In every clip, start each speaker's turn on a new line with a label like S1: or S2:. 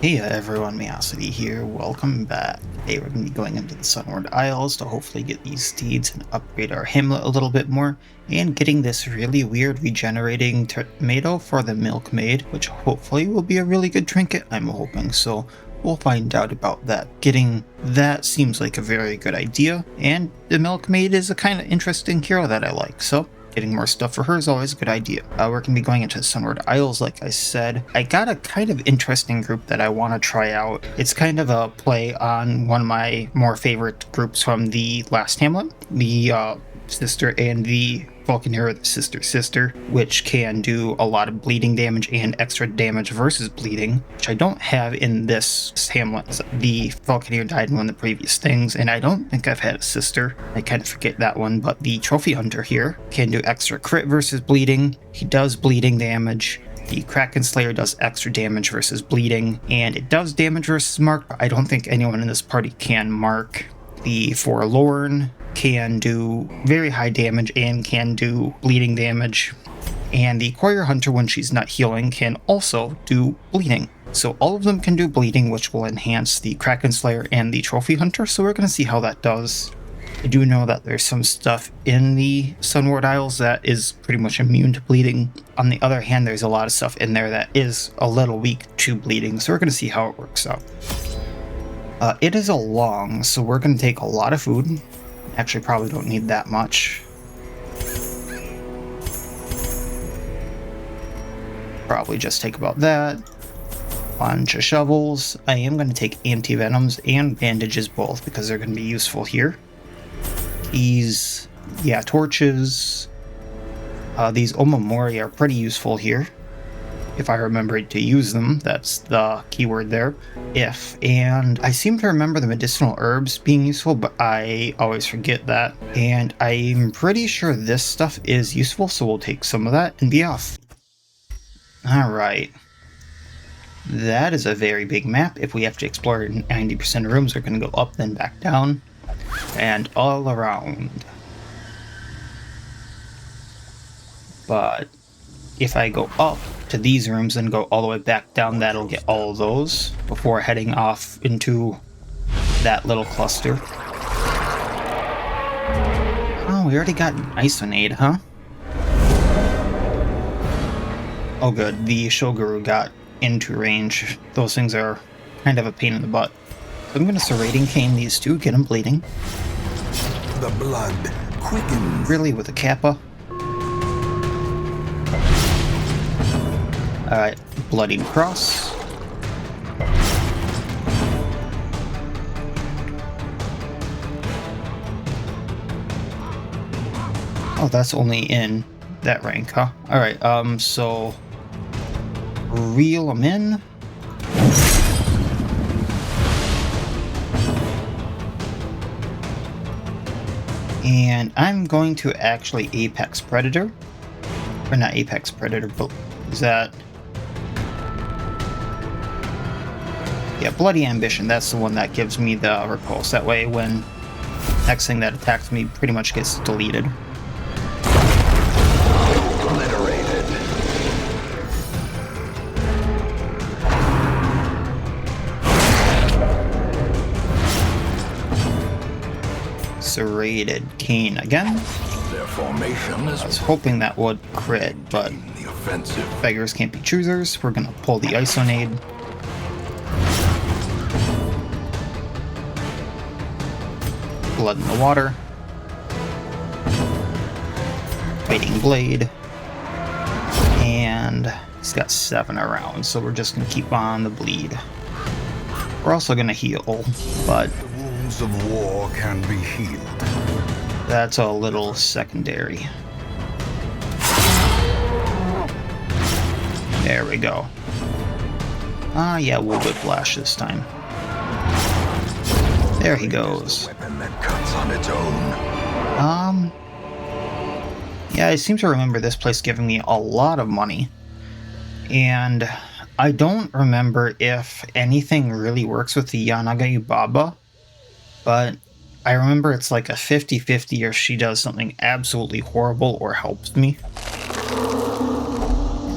S1: Hey everyone, Miacidae here, welcome back. Today we're going to be going into the Sunward Isles to hopefully get these steeds and upgrade our Hamlet a little bit more, and getting this really weird regenerating tomato for the milkmaid, which hopefully will be a really good trinket, I'm hoping, so we'll find out about that. Getting that seems like a very good idea, and the milkmaid is a kind of interesting hero that I like, so getting more stuff for her is always a good idea. We're going to be going into Sunward Isles, like I said. I got a kind of interesting group that I want to try out. It's kind of a play on one of my more favorite groups from the last Hamlet, the sister and the Falconer, the sister, which can do a lot of bleeding damage and extra damage versus bleeding, which I don't have in this Hamlet. The Falconer died in one of the previous things, and I don't think I've had a sister. I kind of forget that one, but the Trophy Hunter here can do extra crit versus bleeding. He does bleeding damage. The Krakenslayer does extra damage versus bleeding, and it does damage versus mark, but I don't think anyone in this party can mark. The Forlorn can do very high damage and can do bleeding damage. And the Courier Hunter, when she's not healing, can also do bleeding. So all of them can do bleeding, which will enhance the Krakenslayer and the Trophy Hunter, so we're going to see how that does. I do know that there's some stuff in the Sunward Isles that is pretty much immune to bleeding. On the other hand, there's a lot of stuff in there that is a little weak to bleeding, so we're going to see how it works out. It is a long, so we're going to take a lot of food. Actually, probably don't need that much. Probably just take about that. Bunch of shovels. I am going to take anti-venoms and bandages both because they're going to be useful here. These, yeah, torches. These Omamori are pretty useful here. If I remember to use them, that's the keyword there. And I seem to remember the medicinal herbs being useful, but I always forget that. And I'm pretty sure this stuff is useful, so we'll take some of that and be off. Alright. That is a very big map. If we have to explore 90% of rooms, we're going to go up, then back down, and all around. But if I go up to these rooms and go all the way back down, that'll get all of those before heading off into that little cluster. Oh, we already got an Isonade, huh? Oh good, the Shoguru got into range. Those things are kind of a pain in the butt. So I'm going to Serrating Cane these two, get them bleeding.
S2: The blood quickens.
S1: Really, with a Kappa? Alright, Bloodied Cross. Oh, that's only in that rank, huh? Alright, so reel them in. And I'm going to actually Apex Predator. Or not Apex Predator, but is that... Yeah, Bloody Ambition, that's the one that gives me the repulse. That way, when next thing that attacks me pretty much gets deleted.
S2: Obliterated.
S1: Serrated Cane again.
S2: Their formation is
S1: I was hoping that would crit, but
S2: the offensive.
S1: beggars can't be choosers. We're gonna pull the Isonade. Blood in the water. Fighting Blade. And he's got 7 around, so we're just gonna keep on the bleed. We're also gonna heal, but
S2: The wounds of war can be healed.
S1: that's a little secondary. There we go. Yeah, we'll Whiplash this time. There he goes.
S2: Weapon that cuts on its own.
S1: Yeah, I seem to remember this place giving me a lot of money. And I don't remember if anything really works with the Yanagi Baba, but I remember it's like a 50-50 if she does something absolutely horrible or helps me.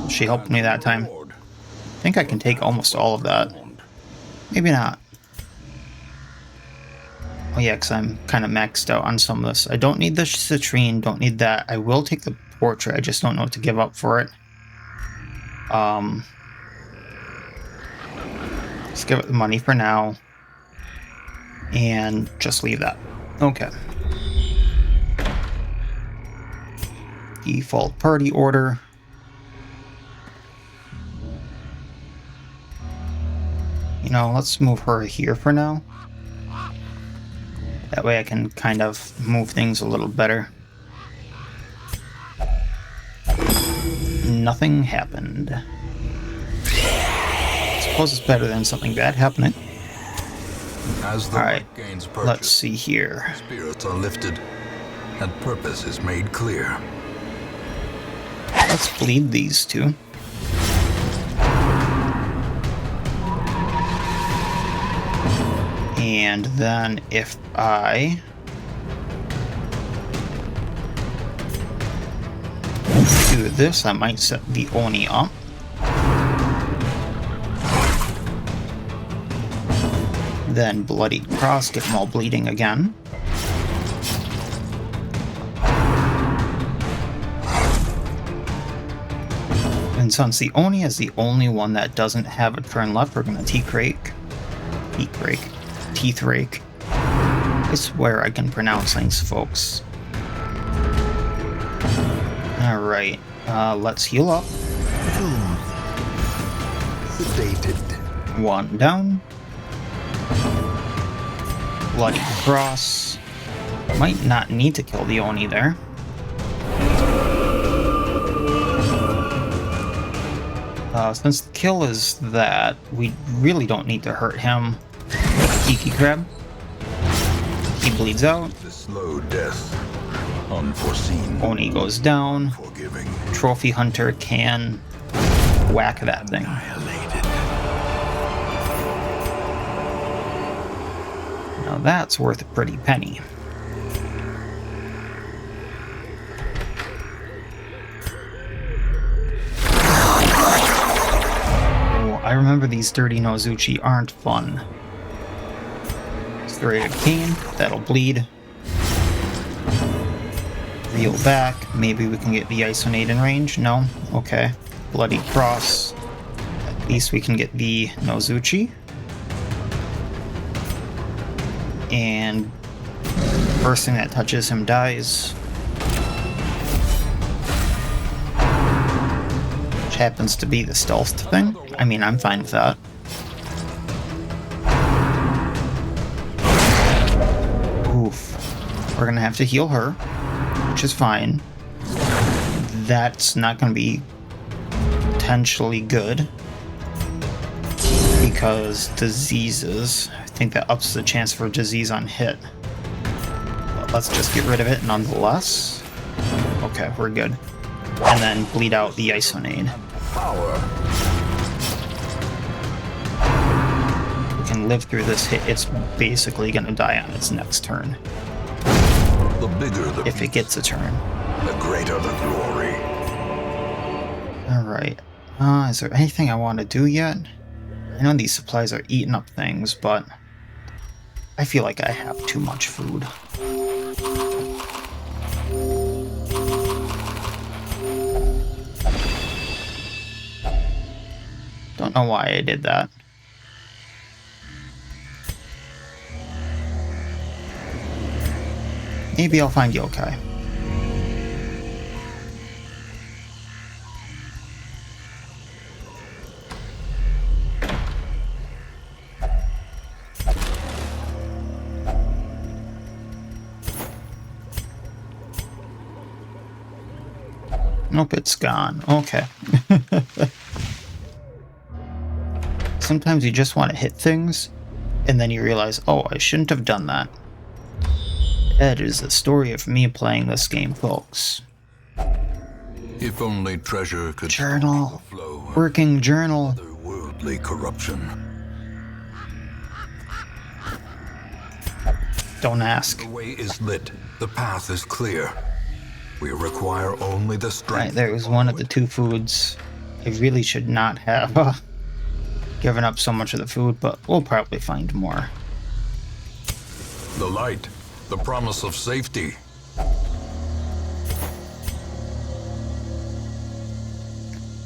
S1: She helped me that time. I think I can take almost all of that. Maybe not. Oh yeah, because I'm kind of maxed out on some of this. I don't need the citrine, don't need that. I will take the portrait, I just don't know what to give up for it. Let's give it the money for now. And just leave that. Okay. Default party order. You know, let's move her here for now. That way I can kind of move things a little better. Nothing happened. I suppose it's better than something bad happening.
S2: As the
S1: Alright,
S2: gains purchase,
S1: let's see here.
S2: spirits are lifted, and purpose is made clear.
S1: Let's bleed these two. And then if I do this, I might set the Oni up. Then Bloodied Cross, get them all bleeding again. And since the Oni is the only one that doesn't have a turn left, we're gonna Teeth Rake. I swear I can pronounce things, folks. Alright, let's heal up.
S2: Sedated.
S1: One down. Bloody Cross. Might not need to kill the Oni there. Since the kill is that, we really don't need to hurt him. Kiki Crab. He bleeds out.
S2: The slow death. Unforeseen.
S1: Oni goes down.
S2: Forgiving.
S1: Trophy Hunter can whack that thing.
S2: Annihilated.
S1: Now that's worth a pretty penny. Oh, I remember these dirty Nozuchi aren't fun. Serrated Cane, that'll bleed. Reel back, maybe we can get the Isonade in range? No? Okay. Bloody Cross. At least we can get the Nozuchi. And first thing that touches him dies. Which happens to be the stealth thing. I mean, I'm fine with that. Oof. We're gonna have to heal her, which is fine. That's not gonna be potentially good. Because diseases, I think that ups the chance for disease on hit. But let's just get rid of it nonetheless. Okay, we're good. And then bleed out the Isonade.
S2: Power.
S1: We can live through this hit. It's basically gonna die on its next turn.
S2: The bigger the
S1: If it gets a turn.
S2: the greater the glory.
S1: Alright. Is there anything I want to do yet? I know these supplies are eating up things, but I feel like I have too much food. Don't know why I did that. Maybe I'll find yokai. Nope, it's gone. Okay. Sometimes you just want to hit things, and then you realize, oh, I shouldn't have done that. That is the story of me playing this game, folks.
S2: If only treasure could
S1: Journal.
S2: stop the flow of
S1: Working journal.
S2: otherworldly corruption.
S1: Don't ask.
S2: The way is lit. The path is clear. We require only the strength.
S1: Right, there was one of the two foods I really should not have Giving up so much of the food, but we'll probably find more.
S2: The light, the promise of safety.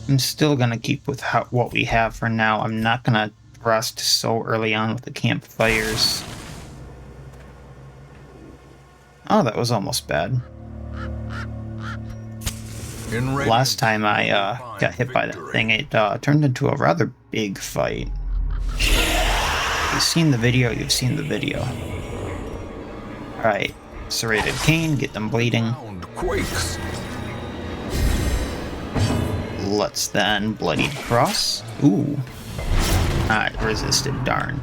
S1: I'm still gonna keep with what we have for now. I'm not gonna rust so early on with the campfires. Oh, that was almost bad. Last time I got hit by that thing, it turned into a rather big fight. If you've seen the video, you've seen the video. Alright, serrated cane, get them bleeding.
S2: Quakes.
S1: Let's then bloodied cross. Ooh. Ah, it resisted, darn.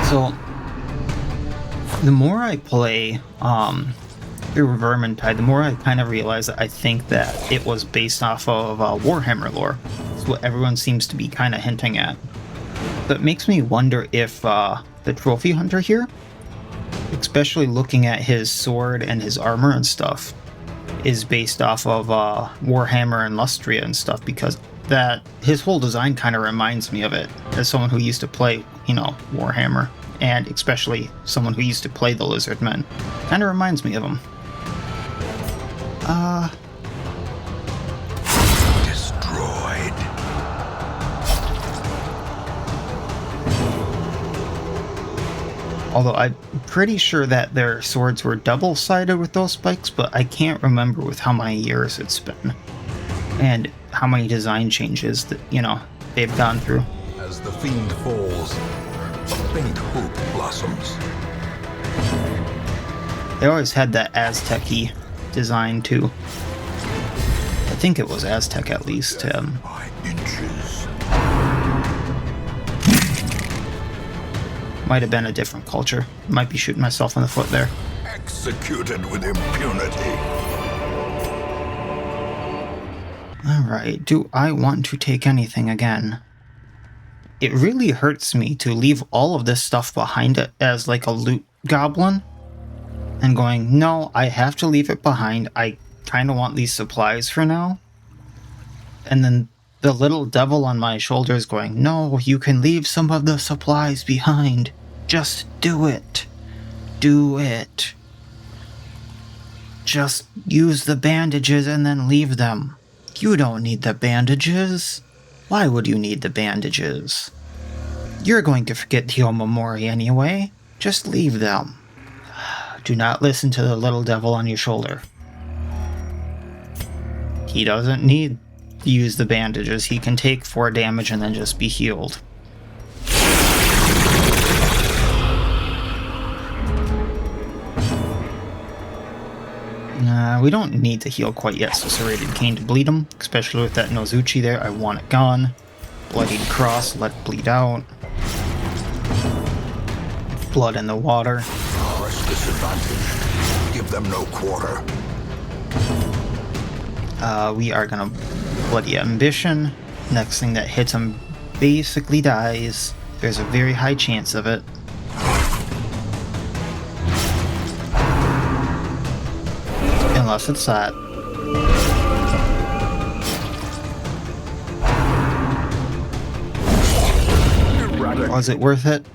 S1: So, the more I play through Vermintide, the more I kind of realize that I think that it was based off of Warhammer lore. It's what everyone seems to be kind of hinting at. So it makes me wonder if the trophy hunter here, especially looking at his sword and his armor and stuff, is based off of Warhammer and Lustria and stuff, because that his whole design kind of reminds me of it, as someone who used to play, you know, Warhammer, and especially someone who used to play the Lizardmen. Kind of reminds me of him.
S2: Destroyed.
S1: Although I'm pretty sure that their swords were double-sided with those spikes, but I can't remember with how many years it's been. And how many design changes that, you know, they've gone through.
S2: As the fiend falls, a faint hope blossoms.
S1: They always had that Aztec-y design too. I think it was Aztec at least.
S2: By inches.
S1: Might have been a different culture. Might be shooting myself in the foot there.
S2: Executed with impunity.
S1: Alright, do I want to take anything again? It really hurts me to leave all of this stuff behind it as like a loot goblin. And going, no, I have to leave it behind. I kind of want these supplies for now. And then the little devil on my shoulders going, no, you can leave some of the supplies behind. Just do it. Do it. Just use the bandages and then leave them. You don't need the bandages. Why would you need the bandages? You're going to forget the Omamori anyway. Just leave them. Do not listen to the little devil on your shoulder. He doesn't need to use the bandages. He can take 4 damage and then just be healed. We don't need to heal quite yet, so serrated cane to bleed him, especially with that Nozuchi there. I want it gone. Bloodied cross, let it bleed out. Blood in the water.
S2: Press disadvantage. Give them no quarter.
S1: We are gonna bloody ambition. Next thing that hits him basically dies. There's a very high chance of it. Unless it's that. Was it worth it?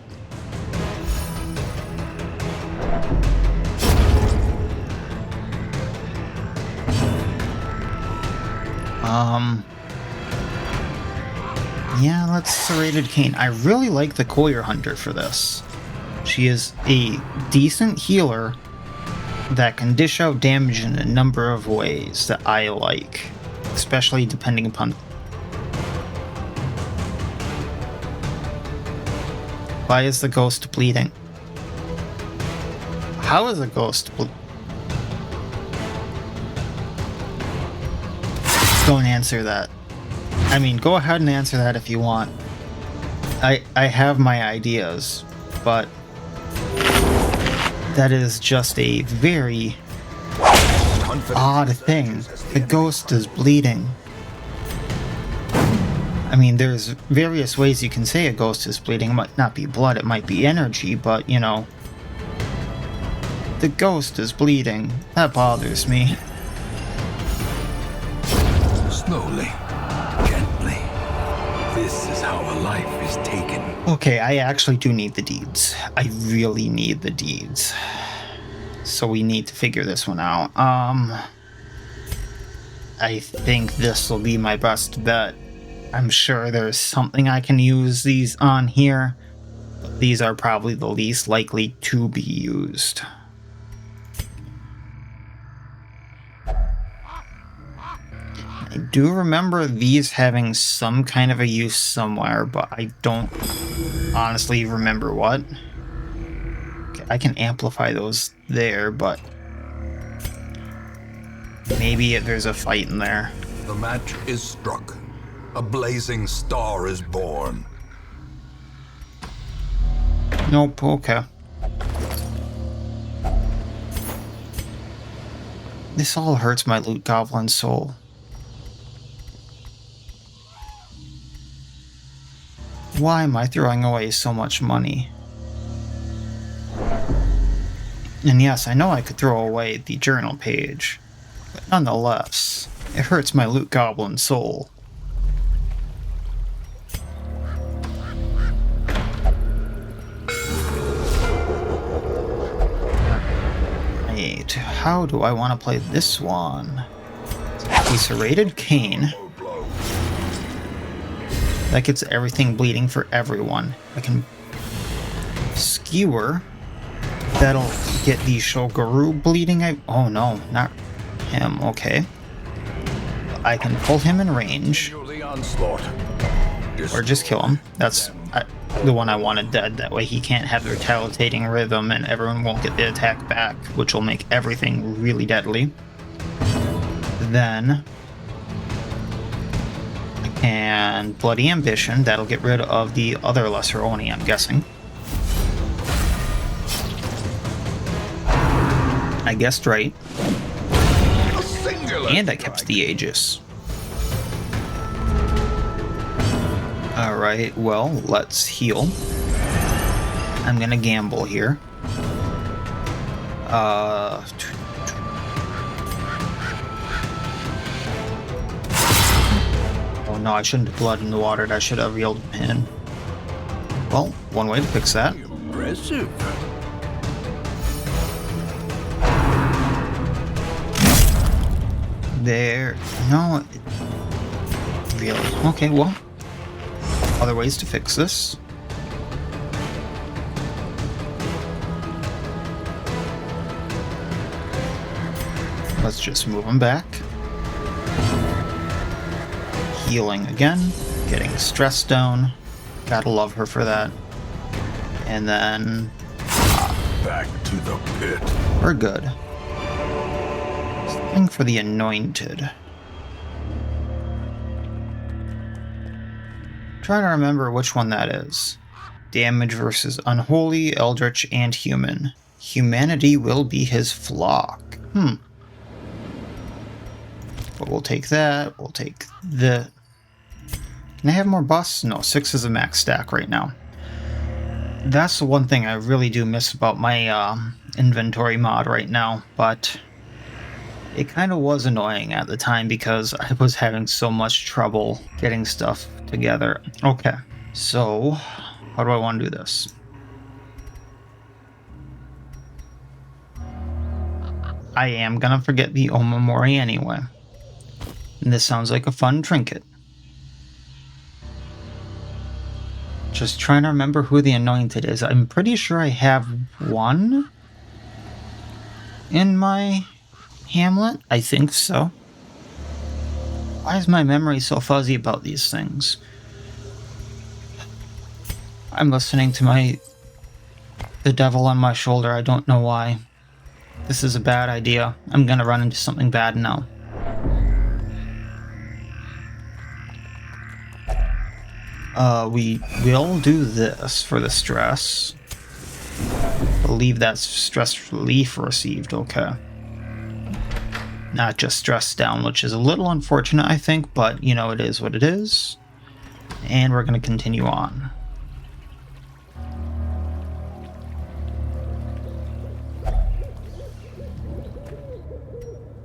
S1: Yeah, let's serrated cane. I really like the Courier Hunter for this. She is a decent healer that can dish out damage in a number of ways that I like, especially depending upon... Why is the ghost bleeding? How is a ghost Don't answer that. I mean, go ahead and answer that if you want. I have my ideas, but that is just a very odd thing. The ghost is bleeding. I mean, there's various ways you can say a ghost is bleeding. It might not be blood, it might be energy, but, you know, The ghost is bleeding. That bothers me.
S2: Slowly, gently. This is how a life is taken.
S1: Okay, I actually do need the deeds. I really need the deeds. So we need to figure this one out. I think this will be my best bet. I'm sure there's something I can use these on here, but these are probably the least likely to be used. I do remember these having some kind of a use somewhere, but I don't honestly remember what. Okay, I can amplify those there, but maybe there's a fight in there.
S2: The match is struck. A blazing star is born.
S1: Nope, okay. This all hurts my loot goblin soul. Why am I throwing away so much money? And yes, I know I could throw away the journal page, but nonetheless, it hurts my loot goblin soul. Right, how do I want to play this one? A serrated cane. That gets everything bleeding for everyone. I can skewer. That'll get the Shogaru bleeding. Oh no, not him. Okay. I can pull him in range. Or just kill him. That's the one I wanted dead. That way he can't have the retaliating rhythm and everyone won't get the attack back, which will make everything really deadly. Then and Bloody Ambition, that'll get rid of the other Lesser Oni, I'm guessing. I guessed right. And I kept the Aegis. Alright, well, let's heal. I'm gonna gamble here. Oh no, I shouldn't have blood in the water. I should have reeled him in. Well, one way to fix that.
S2: Impressive.
S1: There. No. Really? Okay, well. Other ways to fix this. Let's just move him back. Healing again. Getting stress down. Gotta love her for that. And then...
S2: Back to the pit.
S1: We're good. Something for the Anointed. Try to remember which one that is. Damage versus Unholy, Eldritch, and Human. Humanity will be his flock. But we'll take that. We'll take the... Can I have more buffs? No, 6 is a max stack right now. That's the one thing I really do miss about my inventory mod right now, but it kind of was annoying at the time because I was having so much trouble getting stuff together. Okay, so how do I want to do this? I am gonna forget the Omamori anyway. And this sounds like a fun trinket. Just trying to remember who the Anointed is. I'm pretty sure I have one in my Hamlet. I think so. Why is my memory so fuzzy about these things? I'm listening to the devil on my shoulder. I don't know why. This is a bad idea. I'm gonna run into something bad now. We will do this for the stress. I believe that's stress relief received, okay. Not just stress down, which is a little unfortunate, I think, but, you know, it is what it is. And we're going to continue on.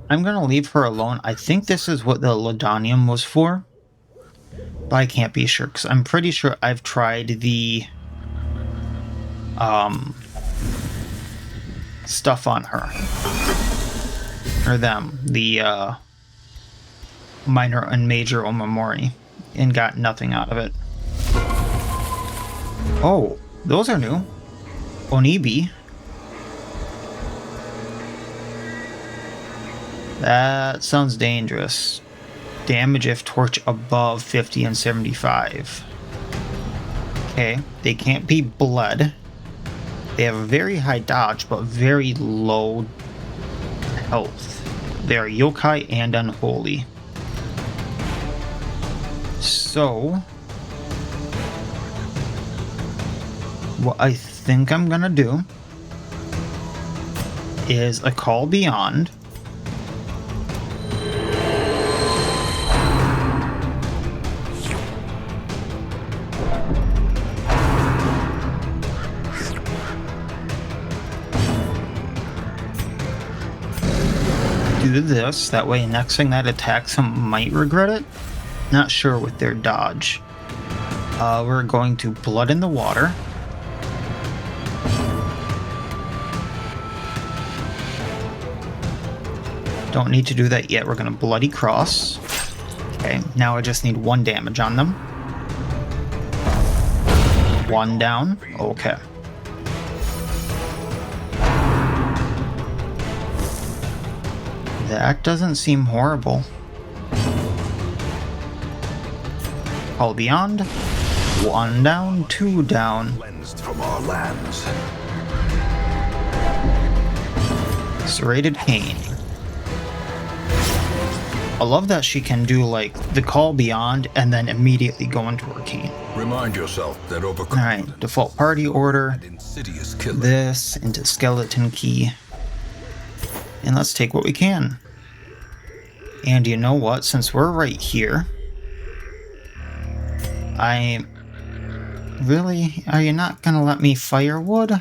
S1: I'm gonna leave her alone. I think this is what the Lodanium was for, but I can't be sure because I'm pretty sure I've tried the stuff on her or them, the minor and major Omamori, and got nothing out of it. Oh, those are new. Onibi. That sounds dangerous. Damage if torch above 50 and 75. Okay, they can't be blood. They have a very high dodge, but very low health. They are yokai and unholy. So, what I think I'm gonna do is a call beyond. Do this, that way next thing that attacks him might regret it. Not sure with their dodge. We're going to Blood in the Water. Don't need to do that yet. We're going to Bloody Cross. Okay, now I just need 1 damage on them. 1 down. Okay. That doesn't seem horrible. Call Beyond. 1 down, 2 down.
S2: Cleansed from our lands.
S1: Serrated Cane. I love that she can do like the Call Beyond and then immediately go into her cane.
S2: Remind yourself that overcome.
S1: Alright, default party order.
S2: Insidious killer.
S1: This into Skeleton Key. And let's take what we can. And you know what? Since we're right here, really? Are you not gonna let me firewood?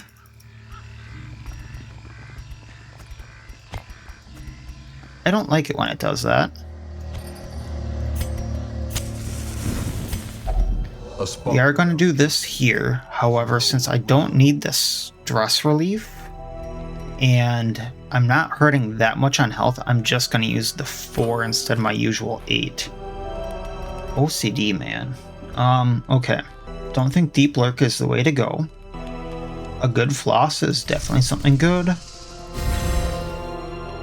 S1: I don't like it when it does that. We are gonna do this here. However, since I don't need the stress relief, and I'm not hurting that much on health, I'm just going to use the 4 instead of my usual 8. OCD, man. Okay. Don't think Deep Lurk is the way to go. A good floss is definitely something good.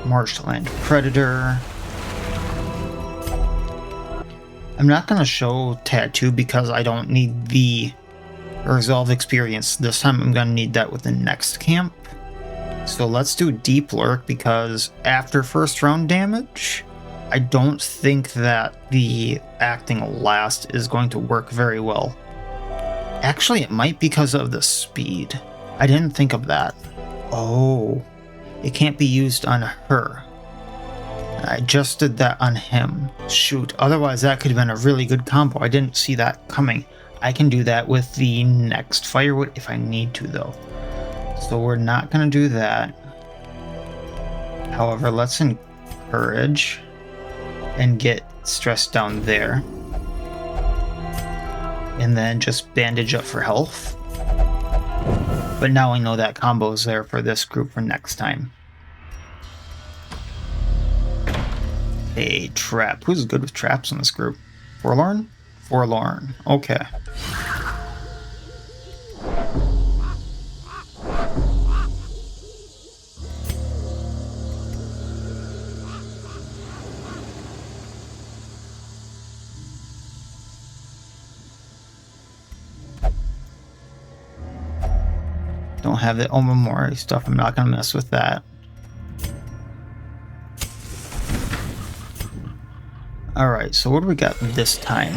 S1: Marshland Predator. I'm not going to show Tattoo because I don't need the Resolve experience. This time I'm going to need that with the next camp. So let's do Deep Lurk because after first round damage, I don't think that the acting last is going to work very well. Actually, it might because of the speed. I didn't think of that. Oh, it can't be used on her. I just did that on him. Shoot, otherwise that could have been a really good combo. I didn't see that coming. I can do that with the next firewood if I need to though. So we're not going to do that. However, let's encourage and get stress down there. And then just bandage up for health. But now I know that combo is there for this group for next time. A trap. Who's good with traps in this group? Forlorn? Forlorn. Okay. Don't have the Omamori stuff. I'm not going to mess with that. Alright, so what do we got this time?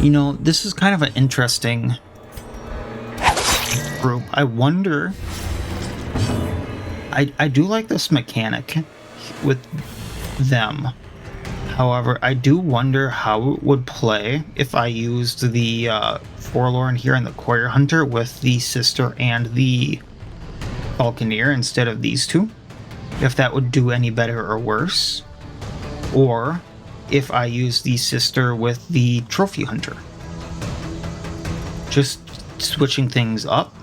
S1: You know, this is kind of an interesting group. I wonder... I do like this mechanic with them. However, I do wonder how it would play if I used the Forlorn here and the Courier Hunter with the Sister and the Falconer instead of these two. if that would do any better or worse, or if I use the sister with the trophy hunter. Just switching things up.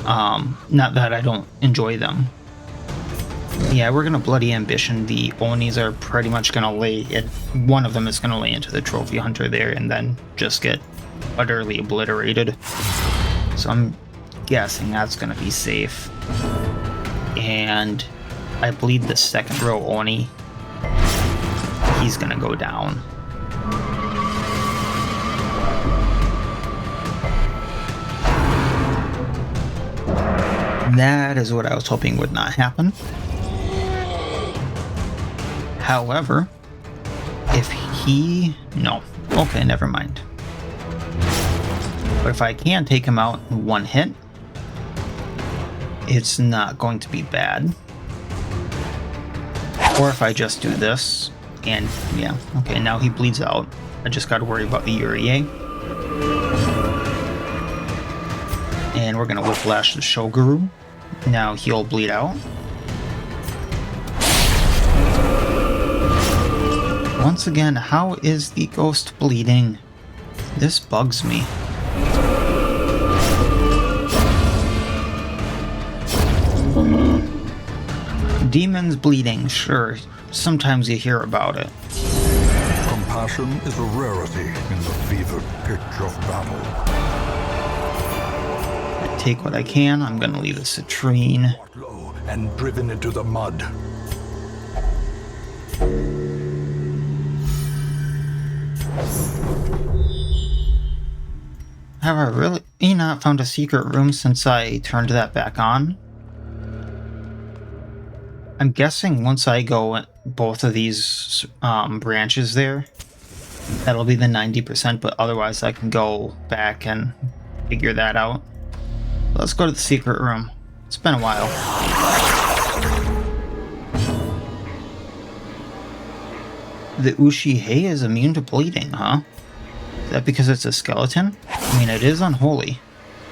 S1: Not that I don't enjoy them. Yeah, we're gonna bloody ambition. The Onis are pretty much gonna lay it. One of them is gonna lay into the trophy hunter there and then just get utterly obliterated. So I'm guessing that's gonna be safe. And I believe the second row Oni, he's gonna go down. That is what I was hoping would not happen. However, if he... No. Okay, never mind. But if I can take him out in one hit, it's not going to be bad. Or if I just do this, and yeah, okay, now he bleeds out. I just gotta worry about the Uriye. And we're gonna whiplash the Shoguru. Now he'll bleed out. Once again, how is the ghost bleeding? This bugs me. Demons bleeding, sure. Sometimes you hear about it.
S2: Compassion is a rarity in the fevered pitch of battle.
S1: I take what I can. I'm gonna leave the citrine.
S2: Low and driven into the mud.
S1: Have I really not found a secret room since I turned that back on? I'm guessing once I go both of these branches there, that'll be the 90%, but otherwise I can go back and figure that out. Let's go to the secret room. It's been a while. The Ushihei is immune to bleeding, huh? Is that because it's a skeleton? I mean, it is unholy.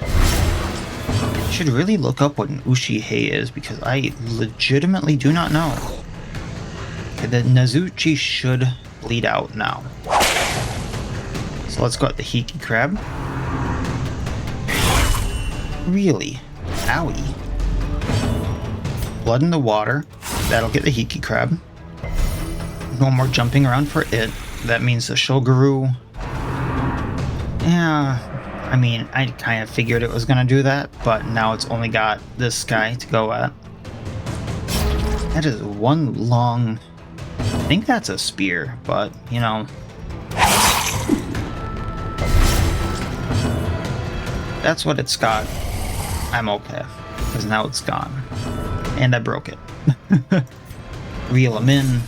S1: I should really look up what an Ushihei is because I legitimately do not know. Okay, the Nazuchi should bleed out now. So let's go at the Hiki Crab. Really? Owie. Blood in the water. That'll get the Hiki Crab. No more jumping around for it. That means the Shoguru. Yeah, I mean, I kind of figured it was going to do that, but now it's only got this guy to go at. That is one long... I think that's a spear, but, you know... That's what it's got. I'm okay, because now it's gone. And I broke it. Reel him in.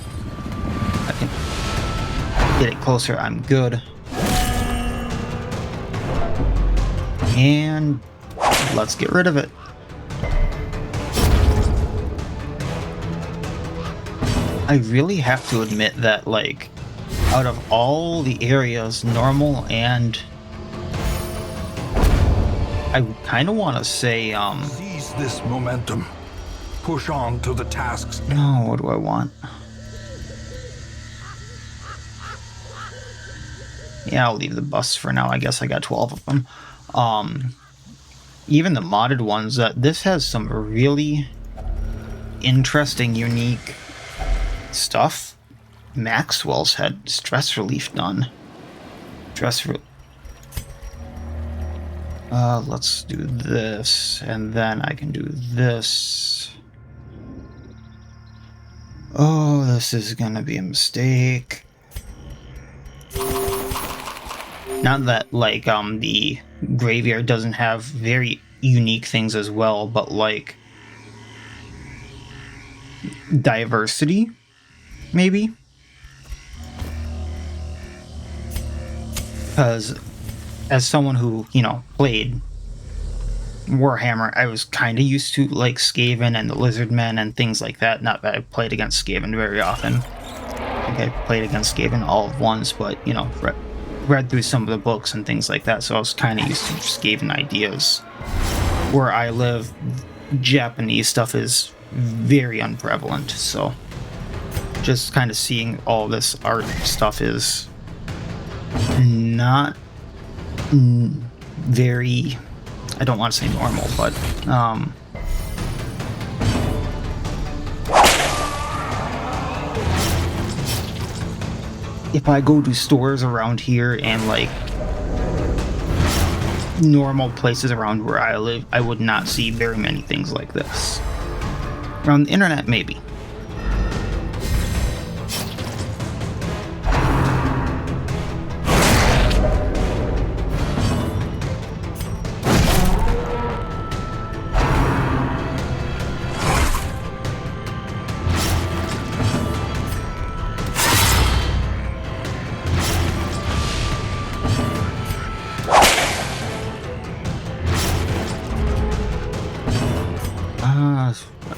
S1: I can get it closer, I'm good. And let's get rid of it. I really have to admit that, like, out of all the areas, normal and... I kind of want to say,
S2: Seize this momentum. Push on to the tasks.
S1: No, what do I want? Yeah, I'll leave the busts for now. I guess I got 12 of them. Even the modded ones, this has some really interesting, unique stuff. Maxwell's had stress relief done. Let's do this, and then I can do this. Oh, this is gonna be a mistake. Not that, like, the graveyard doesn't have very unique things as well, but, like, diversity, maybe? Because as someone who, you know, played Warhammer, I was kind of used to, like, Skaven and the Lizardmen and things like that. Not that I played against Skaven very often. I think I played against Skaven all of once, but, you know, read through some of the books and things like that, so I was kind of used to Skaven ideas. Where I live, Japanese stuff is very unprevalent, so just kind of seeing all this art stuff is not very, I don't want to say normal, but if I go to stores around here and like normal places around where I live, I would not see very many things like this. On the internet, maybe.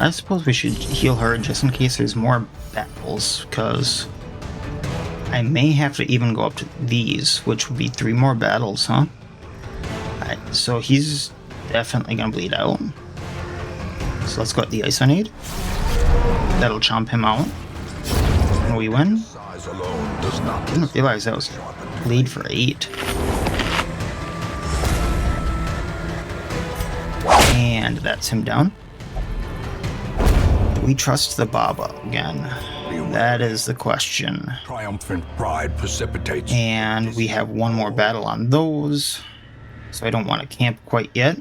S1: I suppose we should heal her just in case there's more battles, because I may have to even go up to these, which would be 3 more battles, huh? Alright, so he's definitely gonna bleed out. So let's go at the Ice Grenade. That'll chomp him out. And we win. Didn't realize that was bleed for 8. And that's him down. We trust the Baba again. That is the question.
S2: Triumphant pride precipitates.
S1: And we have one more battle on those, so I don't want to camp quite yet.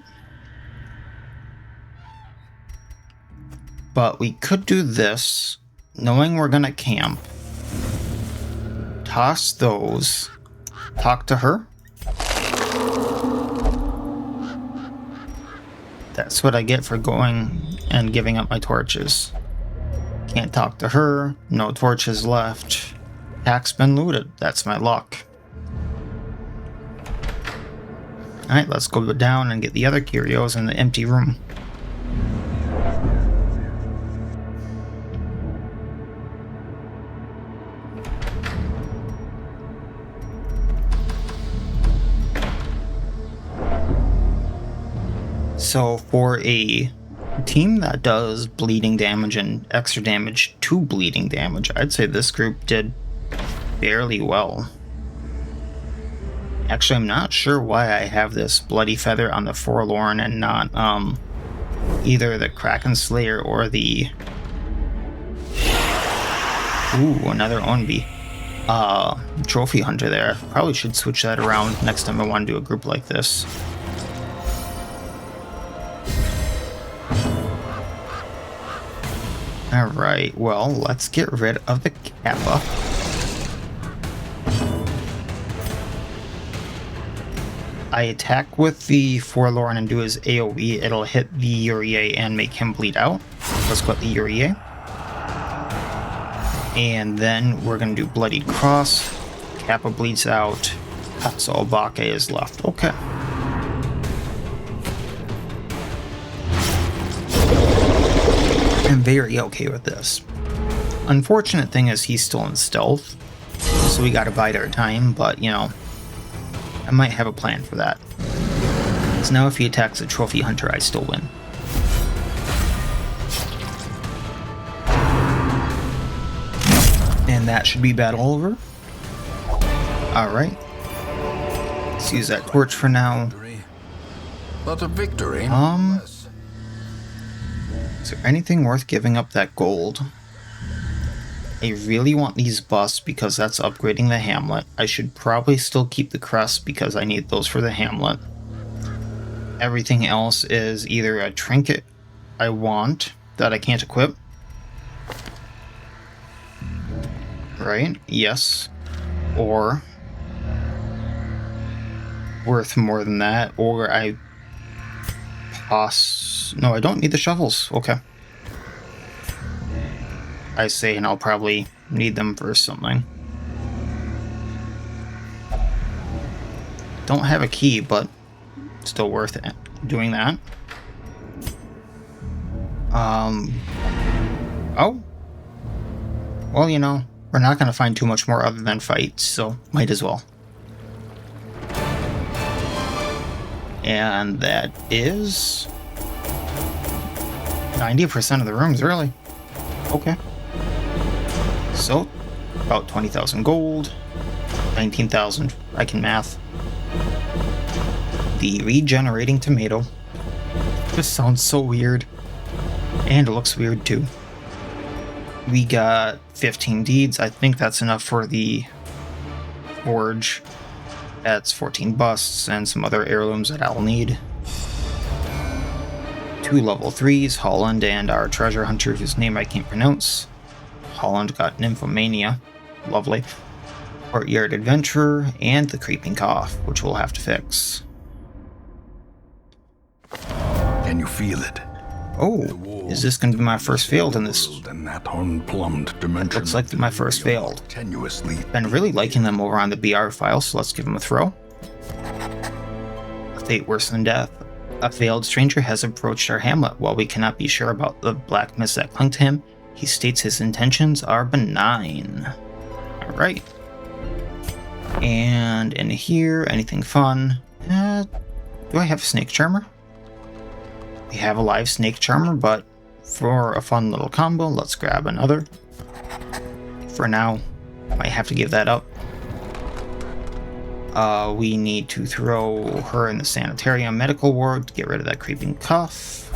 S1: But we could do this, knowing we're gonna camp. Toss those. Talk to her. That's what I get for going and giving up my torches. Can't talk to her, no torches left. Pack's been looted, that's my luck. Alright, let's go down and get the other curios in the empty room. So for a team that does bleeding damage and extra damage to bleeding damage, I'd say this group did fairly well. Actually, I'm not sure why I have this bloody feather on the Forlorn and not either the Krakenslayer or the... Ooh, another Onbi. Trophy Hunter there. Probably should switch that around next time I want to do a group like this. Alright, well, let's get rid of the Kappa. I attack with the Forlorn and do his AoE. It'll hit the Urier and make him bleed out. Let's go at the Urier. And then we're going to do Bloodied Cross. Kappa bleeds out. Katsuobake is left. Okay. I'm very okay with this. Unfortunate thing is he's still in stealth, so we gotta bide our time, but you know, I might have a plan for that. So now if he attacks a Trophy Hunter, I still win. And that should be battle over. Alright. Let's use that torch for now.
S2: But a victory.
S1: Is there anything worth giving up that gold? I really want these busts because that's upgrading the Hamlet. I should probably still keep the crests because I need those for the Hamlet. Everything else is either a trinket I want that I can't equip. Right? Yes. Or worth more than that, or I no, I don't need the shovels. Okay. I say, and I'll probably need them for something. Don't have a key, but still worth it doing that. Oh. Well, you know, we're not going to find too much more other than fights, so might as well. And that is... 90% of the rooms, really? Okay. So, about 20,000 gold, 19,000, I can math. The regenerating tomato. This sounds so weird. And it looks weird too. We got 15 deeds. I think that's enough for the forge. That's 14 busts and some other heirlooms that I'll need. 2 level 3s, Holland and our treasure hunter whose name I can't pronounce. Holland got Nymphomania. Lovely. Courtyard Adventurer and the Creeping Cough, which we'll have to fix.
S2: Can you feel it?
S1: Oh, is this going to be my first failed in this?
S2: And that unplumbed dimension.
S1: Looks like my first failed.
S2: Tenuously.
S1: Been really liking them over on the BR file, so let's give them a throw. A fate worse than death. A veiled stranger has approached our Hamlet. While we cannot be sure about the black mist that clung to him, he states his intentions are benign. Alright. And in here, anything fun? Do I have a snake charmer? We have a live snake charmer, but for a fun little combo, let's grab another. For now, might have to give that up. We need to throw her in the sanitarium medical ward to get rid of that creeping cough.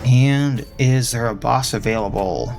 S1: And is there a boss available?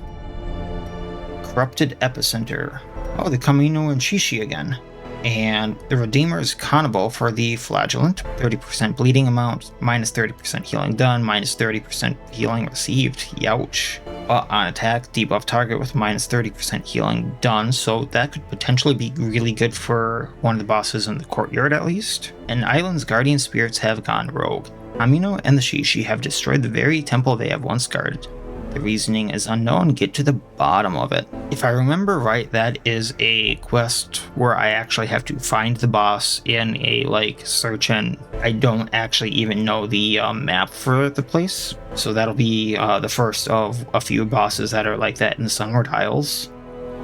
S1: Corrupted Epicenter. Oh, the Camino and Shishi again. And the Redeemer's Kanabo for the Flagellant. 30% bleeding amount, minus 30% healing done, minus 30% healing received. Youch. But on attack, debuff target with minus 30% healing done, so that could potentially be really good for one of the bosses in the courtyard at least. And Island's guardian spirits have gone rogue. Camino and the Shishi have destroyed the very temple they have once guarded. The reasoning is unknown. Get to the bottom of it. If I remember right, that is a quest where I actually have to find the boss in a search, and I don't actually even know the map for the place. So that'll be the first of a few bosses that are like that in the Sunward Isles.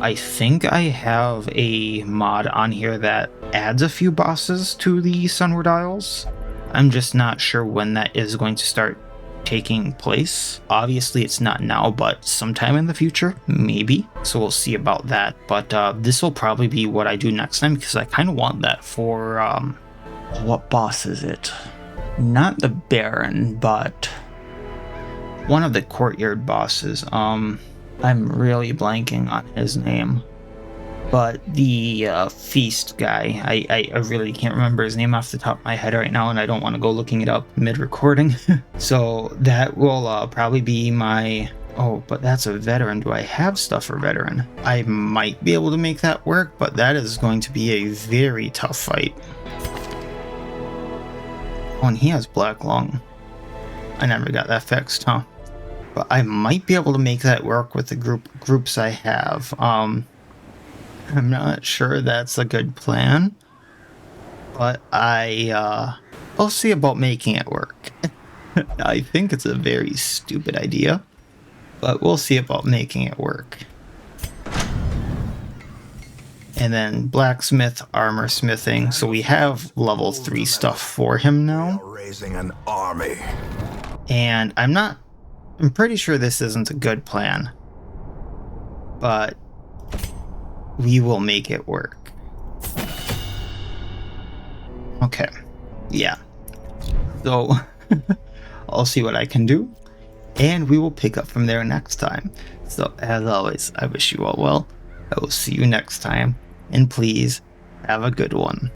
S1: I think I have a mod on here that adds a few bosses to the Sunward Isles. I'm just not sure when that is going to start taking place. Obviously it's not now, but sometime in the future, maybe. So we'll see about that. But this will probably be what I do next time, because I kind of want that for, what boss is it? Not the Baron, but one of the courtyard bosses. I'm really blanking on his name. But the feast guy, I really can't remember his name off the top of my head right now, and I don't want to go looking it up mid-recording. So that will probably be my... Oh, but that's a veteran. Do I have stuff for veteran? I might be able to make that work, but that is going to be a very tough fight. Oh, and he has black lung. I never got that fixed, huh? But I might be able to make that work with the groups I have. I'm not sure that's a good plan, but I'll see about making it work. I think it's a very stupid idea, but we'll see about making it work. And then blacksmith, armor smithing. So we have level 3 stuff for him now.
S2: Raising an army.
S1: And I'm pretty sure this isn't a good plan, but we will make it work. Okay. Yeah. So I'll see what I can do, and we will pick up from there next time. So as always, I wish you all well. I will see you next time, and please have a good one.